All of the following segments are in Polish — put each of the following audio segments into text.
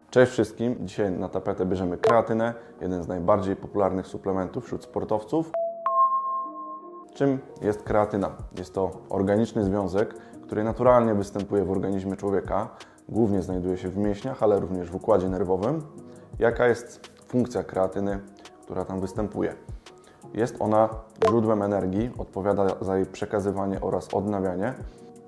Cześć wszystkim! Dzisiaj na tapetę bierzemy kreatynę, jeden z najbardziej popularnych suplementów wśród sportowców. Czym jest kreatyna? Jest to organiczny związek, który naturalnie występuje w organizmie człowieka. Głównie znajduje się w mięśniach, ale również w układzie nerwowym. Jaka jest funkcja kreatyny, która tam występuje? Jest ona źródłem energii, odpowiada za jej przekazywanie oraz odnawianie.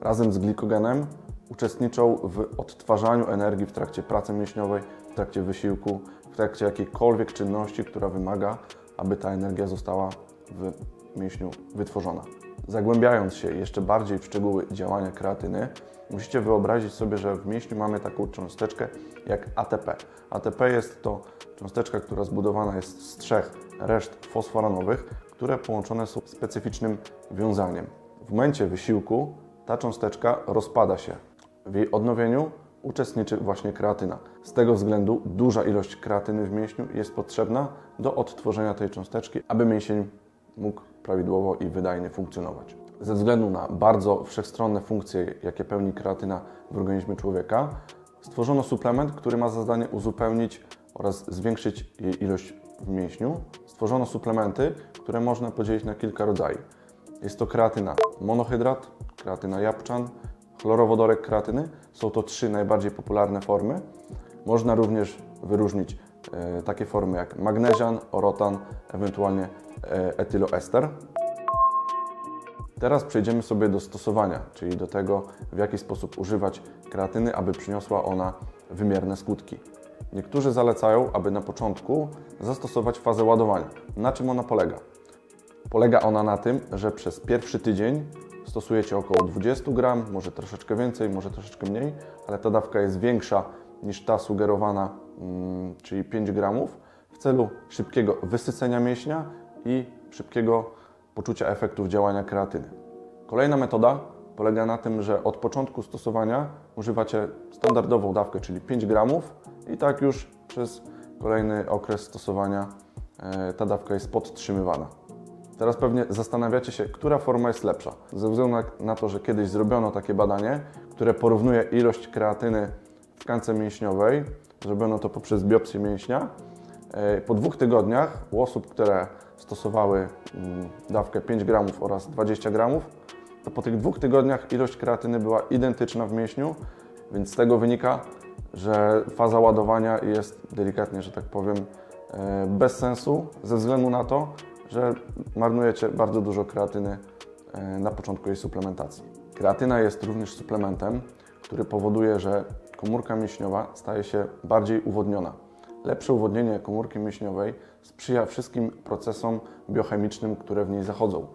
Razem z glikogenem uczestniczą w odtwarzaniu energii w trakcie pracy mięśniowej, w trakcie wysiłku, w trakcie jakiejkolwiek czynności, która wymaga, aby ta energia została w mięśniu wytworzona. Zagłębiając się jeszcze bardziej w szczegóły działania kreatyny, musicie wyobrazić sobie, że w mięśniu mamy taką cząsteczkę jak ATP. ATP jest to cząsteczka, która zbudowana jest z 3 reszt fosforanowych, które połączone są specyficznym wiązaniem. W momencie wysiłku ta cząsteczka rozpada się. W jej odnowieniu uczestniczy właśnie kreatyna. Z tego względu duża ilość kreatyny w mięśniu jest potrzebna do odtworzenia tej cząsteczki, aby mięsień mógł prawidłowo i wydajnie funkcjonować. Ze względu na bardzo wszechstronne funkcje, jakie pełni kreatyna w organizmie człowieka, stworzono suplement, który ma za zadanie uzupełnić oraz zwiększyć jej ilość w mięśniu. Stworzono suplementy, które można podzielić na kilka rodzajów. Jest to kreatyna monohydrat, kreatyna jabłczan, chlorowodorek kreatyny. Są to 3 najbardziej popularne formy. Można również wyróżnić takie formy jak magnezian, orotan, ewentualnie etyloester. Teraz przejdziemy sobie do stosowania, czyli do tego, w jaki sposób używać kreatyny, aby przyniosła ona wymierne skutki. Niektórzy zalecają, aby na początku zastosować fazę ładowania. Na czym ona polega? Polega ona na tym, że przez pierwszy tydzień stosujecie około 20 gram, może troszeczkę więcej, może troszeczkę mniej, ale ta dawka jest większa niż ta sugerowana, czyli 5 gramów, w celu szybkiego wysycenia mięśnia i szybkiego poczucia efektów działania kreatyny. Kolejna metoda polega na tym, że od początku stosowania używacie standardową dawkę, czyli 5 gramów i tak już przez kolejny okres stosowania ta dawka jest podtrzymywana. Teraz pewnie zastanawiacie się, która forma jest lepsza. Ze względu na to, że kiedyś zrobiono takie badanie, które porównuje ilość kreatyny w tkance mięśniowej, zrobiono to poprzez biopsję mięśnia. Po 2 tygodniach u osób, które stosowały dawkę 5 gramów oraz 20 gramów, to po tych 2 tygodniach ilość kreatyny była identyczna w mięśniu, więc z tego wynika, że faza ładowania jest delikatnie, że tak powiem, bez sensu, ze względu na to, że marnujecie bardzo dużo kreatyny na początku jej suplementacji. Kreatyna jest również suplementem, który powoduje, że komórka mięśniowa staje się bardziej uwodniona. Lepsze uwodnienie komórki mięśniowej sprzyja wszystkim procesom biochemicznym, które w niej zachodzą.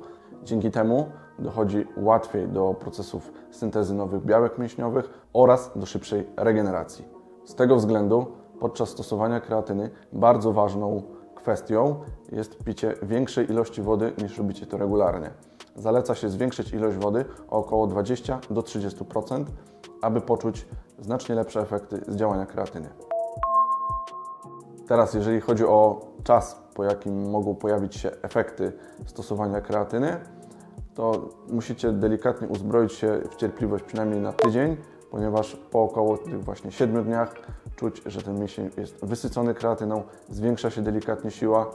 Dzięki temu dochodzi łatwiej do procesów syntezy nowych białek mięśniowych oraz do szybszej regeneracji. Z tego względu podczas stosowania kreatyny bardzo ważną kwestią jest picie większej ilości wody niż robicie to regularnie. Zaleca się zwiększyć ilość wody o około 20 do 30%, aby poczuć znacznie lepsze efekty z działania kreatyny. Teraz, jeżeli chodzi o czas, po jakim mogą pojawić się efekty stosowania kreatyny, to musicie delikatnie uzbroić się w cierpliwość przynajmniej na tydzień, ponieważ po około tych właśnie 7 dniach czuć, że ten mięsień jest wysycony kreatyną, zwiększa się delikatnie siła,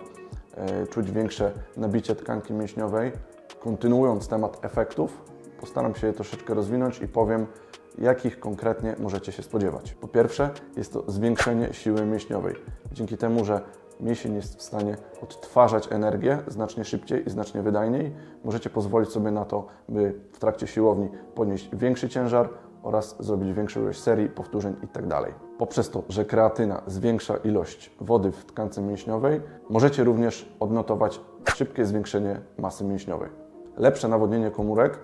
czuć większe nabicie tkanki mięśniowej. Kontynuując temat efektów, postaram się je troszeczkę rozwinąć i powiem, jakich konkretnie możecie się spodziewać. Po pierwsze, jest to zwiększenie siły mięśniowej. Dzięki temu, że mięsień jest w stanie odtwarzać energię znacznie szybciej i znacznie wydajniej, możecie pozwolić sobie na to, by w trakcie siłowni podnieść większy ciężar oraz zrobić większą ilość serii, powtórzeń itd. Poprzez to, że kreatyna zwiększa ilość wody w tkance mięśniowej, możecie również odnotować szybkie zwiększenie masy mięśniowej. Lepsze nawodnienie komórek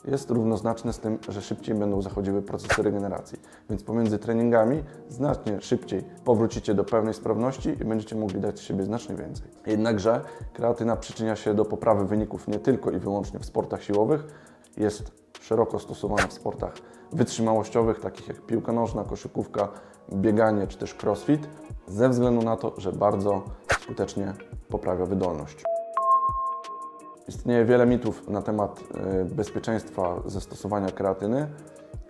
jest równoznaczne z tym, że szybciej będą zachodziły procesy regeneracji. Więc pomiędzy treningami znacznie szybciej powrócicie do pełnej sprawności i będziecie mogli dać z siebie znacznie więcej. Jednakże kreatyna przyczynia się do poprawy wyników nie tylko i wyłącznie w sportach siłowych, jest szeroko stosowana w sportach wytrzymałościowych, takich jak piłka nożna, koszykówka, bieganie czy też crossfit, ze względu na to, że bardzo skutecznie poprawia wydolność. Istnieje wiele mitów na temat bezpieczeństwa ze stosowania kreatyny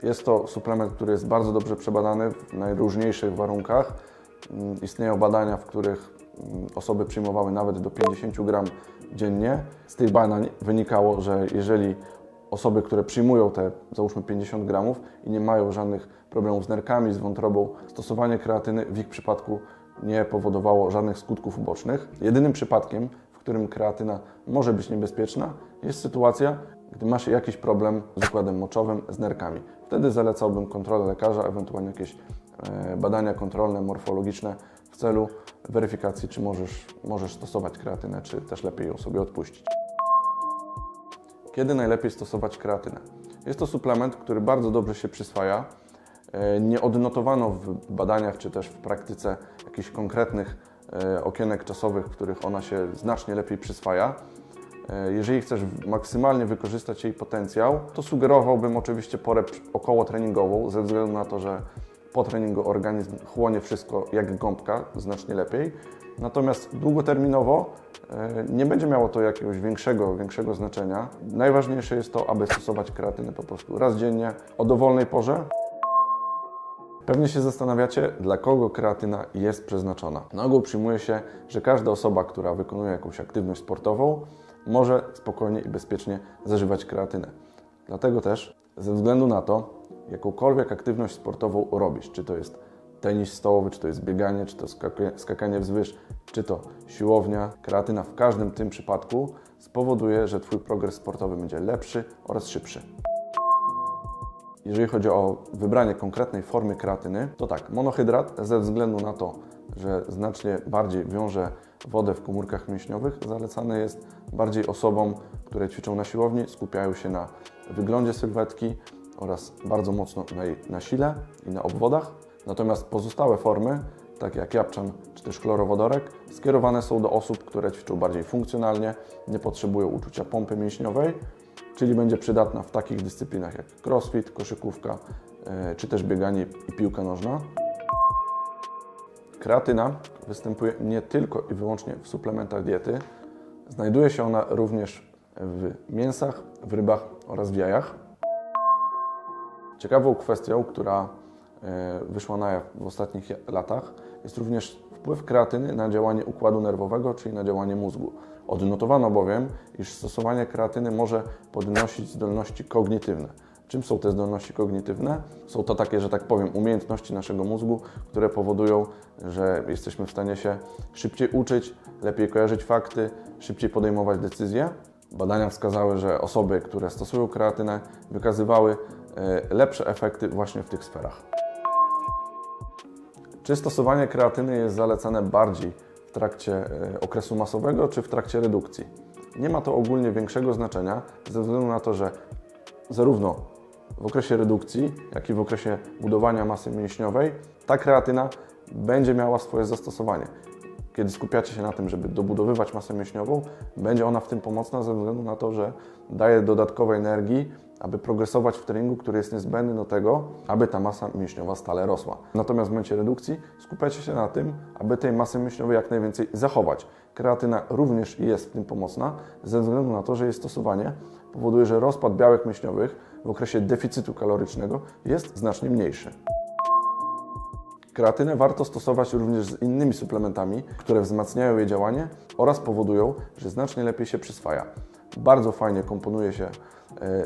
Jest to suplement, który jest bardzo dobrze przebadany w najróżniejszych warunkach. Istnieją badania, w których osoby przyjmowały nawet do 50 gram dziennie. Z tych badań wynikało, że jeżeli osoby, które przyjmują te załóżmy 50 gramów i nie mają żadnych problemów z nerkami, z wątrobą, stosowanie kreatyny w ich przypadku nie powodowało żadnych skutków ubocznych. Jedynym przypadkiem, w którym kreatyna może być niebezpieczna, jest sytuacja, gdy masz jakiś problem z układem moczowym, z nerkami. Wtedy zalecałbym kontrolę lekarza, ewentualnie jakieś badania kontrolne, morfologiczne w celu weryfikacji, czy możesz stosować kreatynę, czy też lepiej ją sobie odpuścić. Kiedy najlepiej stosować kreatynę? Jest to suplement, który bardzo dobrze się przyswaja. Nie odnotowano w badaniach, czy też w praktyce jakichś konkretnych okienek czasowych, w których ona się znacznie lepiej przyswaja. Jeżeli chcesz maksymalnie wykorzystać jej potencjał, to sugerowałbym oczywiście porę okołotreningową, ze względu na to, że po treningu organizm chłonie wszystko jak gąbka, znacznie lepiej. Natomiast długoterminowo nie będzie miało to jakiegoś większego znaczenia. Najważniejsze jest to, aby stosować kreatynę po prostu raz dziennie o dowolnej porze. Pewnie się zastanawiacie, dla kogo kreatyna jest przeznaczona. Na ogół przyjmuje się, że każda osoba, która wykonuje jakąś aktywność sportową, może spokojnie i bezpiecznie zażywać kreatynę. Dlatego też, ze względu na to, jakąkolwiek aktywność sportową robisz, czy to jest tenis stołowy, czy to jest bieganie, czy to skakanie wzwyż, czy to siłownia, kreatyna w każdym tym przypadku spowoduje, że Twój progres sportowy będzie lepszy oraz szybszy. Jeżeli chodzi o wybranie konkretnej formy kreatyny, to tak, monohydrat ze względu na to, że znacznie bardziej wiąże wodę w komórkach mięśniowych, zalecany jest bardziej osobom, które ćwiczą na siłowni, skupiają się na wyglądzie sylwetki oraz bardzo mocno na sile i na obwodach. Natomiast pozostałe formy, takie jak japczan czy też chlorowodorek, skierowane są do osób, które ćwiczą bardziej funkcjonalnie, nie potrzebują uczucia pompy mięśniowej, czyli będzie przydatna w takich dyscyplinach jak crossfit, koszykówka, czy też bieganie i piłka nożna. Kreatyna występuje nie tylko i wyłącznie w suplementach diety. Znajduje się ona również w mięsach, w rybach oraz w jajach. Ciekawą kwestią, która wyszła na jaw w ostatnich latach, jest również wpływ kreatyny na działanie układu nerwowego, czyli na działanie mózgu. Odnotowano bowiem, iż stosowanie kreatyny może podnosić zdolności kognitywne. Czym są te zdolności kognitywne? Są to takie, że tak powiem, umiejętności naszego mózgu, które powodują, że jesteśmy w stanie się szybciej uczyć, lepiej kojarzyć fakty, szybciej podejmować decyzje. Badania wskazały, że osoby, które stosują kreatynę, wykazywały lepsze efekty właśnie w tych sferach. Czy stosowanie kreatyny jest zalecane bardziej w trakcie okresu masowego, czy w trakcie redukcji? Nie ma to ogólnie większego znaczenia, ze względu na to, że zarówno w okresie redukcji, jak i w okresie budowania masy mięśniowej ta kreatyna będzie miała swoje zastosowanie. Kiedy skupiacie się na tym, żeby dobudowywać masę mięśniową, będzie ona w tym pomocna ze względu na to, że daje dodatkowej energii, aby progresować w treningu, który jest niezbędny do tego, aby ta masa mięśniowa stale rosła. Natomiast w momencie redukcji skupiacie się na tym, aby tej masy mięśniowej jak najwięcej zachować. Kreatyna również jest w tym pomocna, ze względu na to, że jej stosowanie powoduje, że rozpad białek mięśniowych w okresie deficytu kalorycznego jest znacznie mniejszy. Kreatynę warto stosować również z innymi suplementami, które wzmacniają jej działanie oraz powodują, że znacznie lepiej się przyswaja. Bardzo fajnie komponuje się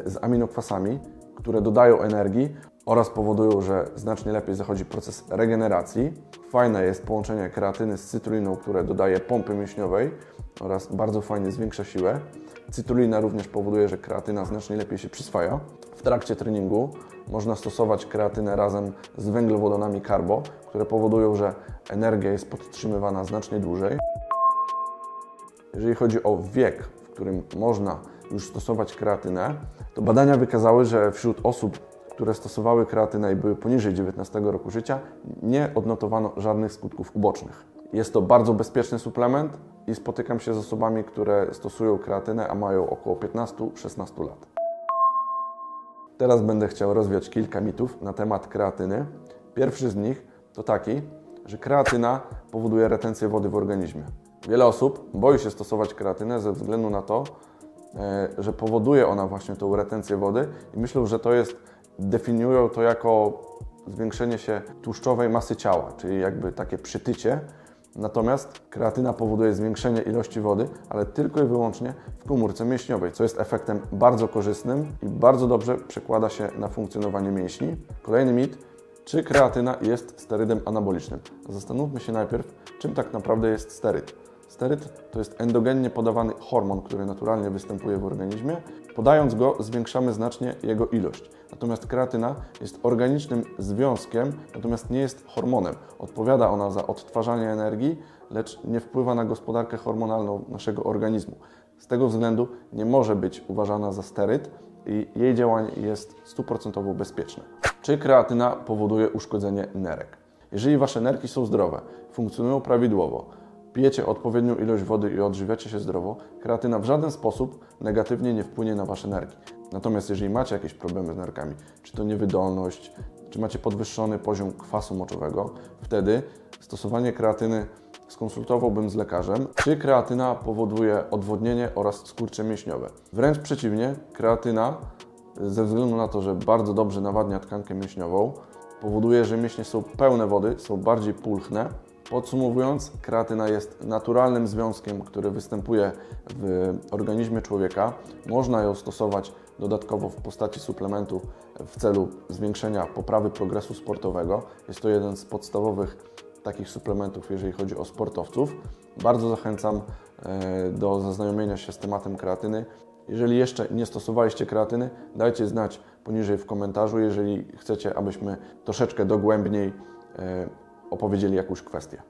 z aminokwasami, które dodają energii oraz powodują, że znacznie lepiej zachodzi proces regeneracji. Fajne jest połączenie kreatyny z cytruliną, które dodaje pompy mięśniowej oraz bardzo fajnie zwiększa siłę. Cytrulina również powoduje, że kreatyna znacznie lepiej się przyswaja. W trakcie treningu można stosować kreatynę razem z węglowodanami carbo, które powodują, że energia jest podtrzymywana znacznie dłużej. Jeżeli chodzi o wiek, w którym można już stosować kreatynę, to badania wykazały, że wśród osób, które stosowały kreatynę i były poniżej 19 roku życia, nie odnotowano żadnych skutków ubocznych. Jest to bardzo bezpieczny suplement i spotykam się z osobami, które stosują kreatynę, a mają około 15-16 lat. Teraz będę chciał rozwiać kilka mitów na temat kreatyny. Pierwszy z nich to taki, że kreatyna powoduje retencję wody w organizmie. Wiele osób boi się stosować kreatynę ze względu na to, że powoduje ona właśnie tą retencję wody i myślą, że to jest definiują to jako zwiększenie się tłuszczowej masy ciała, czyli jakby takie przytycie. Natomiast kreatyna powoduje zwiększenie ilości wody, ale tylko i wyłącznie w komórce mięśniowej, co jest efektem bardzo korzystnym i bardzo dobrze przekłada się na funkcjonowanie mięśni. Kolejny mit. Czy kreatyna jest sterydem anabolicznym? Zastanówmy się najpierw, czym tak naprawdę jest steryd. Steryd to jest endogennie podawany hormon, który naturalnie występuje w organizmie. Podając go, zwiększamy znacznie jego ilość. Natomiast kreatyna jest organicznym związkiem, natomiast nie jest hormonem. Odpowiada ona za odtwarzanie energii, lecz nie wpływa na gospodarkę hormonalną naszego organizmu. Z tego względu nie może być uważana za steryd i jej działanie jest 100% bezpieczne. Czy kreatyna powoduje uszkodzenie nerek? Jeżeli Wasze nerki są zdrowe, funkcjonują prawidłowo, pijecie odpowiednią ilość wody i odżywiacie się zdrowo, kreatyna w żaden sposób negatywnie nie wpłynie na Wasze nerki. Natomiast jeżeli macie jakieś problemy z nerkami, czy to niewydolność, czy macie podwyższony poziom kwasu moczowego, wtedy stosowanie kreatyny skonsultowałbym z lekarzem. Czy kreatyna powoduje odwodnienie oraz skurcze mięśniowe? Wręcz przeciwnie, kreatyna ze względu na to, że bardzo dobrze nawadnia tkankę mięśniową, powoduje, że mięśnie są pełne wody, są bardziej pulchne. Podsumowując, kreatyna jest naturalnym związkiem, który występuje w organizmie człowieka. Można ją stosować dodatkowo w postaci suplementu w celu zwiększenia poprawy progresu sportowego. Jest to jeden z podstawowych takich suplementów, jeżeli chodzi o sportowców. Bardzo zachęcam do zaznajomienia się z tematem kreatyny. Jeżeli jeszcze nie stosowaliście kreatyny, dajcie znać poniżej w komentarzu, jeżeli chcecie, abyśmy troszeczkę dogłębniej opowiedzieli jakąś kwestię.